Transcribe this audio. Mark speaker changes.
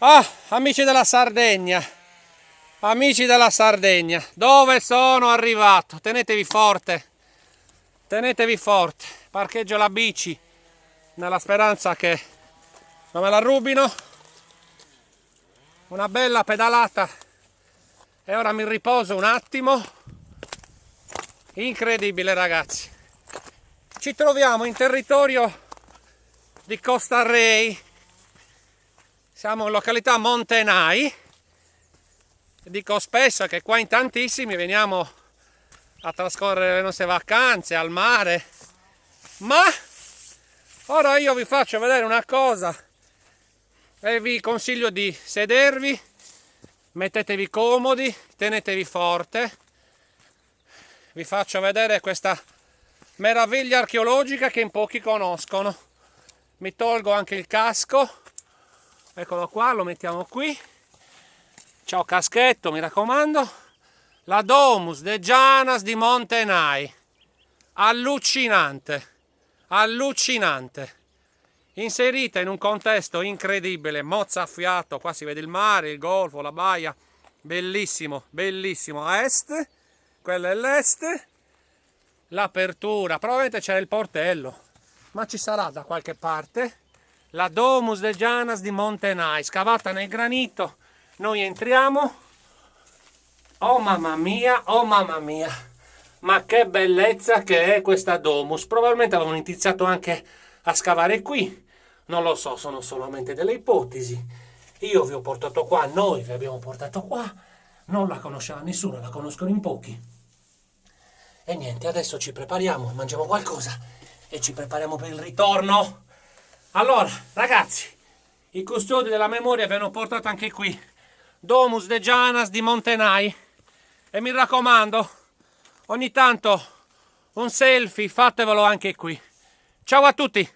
Speaker 1: Ah, amici della Sardegna, dove sono arrivato? Tenetevi forte, parcheggio la bici nella speranza che non me la rubino. Una bella pedalata e ora mi riposo un attimo. Incredibile, ragazzi, ci troviamo in territorio di Costa Rey, siamo in località Montenai. Dico spesso che qua in tantissimi veniamo a trascorrere le nostre vacanze al mare, ma ora io vi faccio vedere una cosa e vi consiglio di sedervi, mettetevi comodi, tenetevi forte. Vi faccio vedere questa meraviglia archeologica che in pochi conoscono. Mi tolgo anche il casco, eccolo qua, lo mettiamo qui. Ciao caschetto, mi raccomando. La Domus de Janas di Montenai, allucinante, inserita in un contesto incredibile, mozzafiato. Qua si vede il mare, il golfo, la baia, bellissimo, a est, quello è l'est. L'apertura, probabilmente c'è il portello, ma ci sarà da qualche parte. La Domus de Janas di Montenai, scavata nel granito. Noi entriamo. Oh mamma mia, ma che bellezza che è questa Domus. Probabilmente avevano iniziato anche a scavare qui, non lo so, sono solamente delle ipotesi. Io vi ho portato qua, noi vi abbiamo portato qua, non la conosceva nessuno, la conoscono in pochi. E niente, adesso ci prepariamo, mangiamo qualcosa e ci prepariamo per il ritorno. Allora, ragazzi, i custodi della memoria vi hanno portato anche qui, Domus de Janas di Montenai, e mi raccomando, ogni tanto un selfie fatevelo anche qui. Ciao a tutti!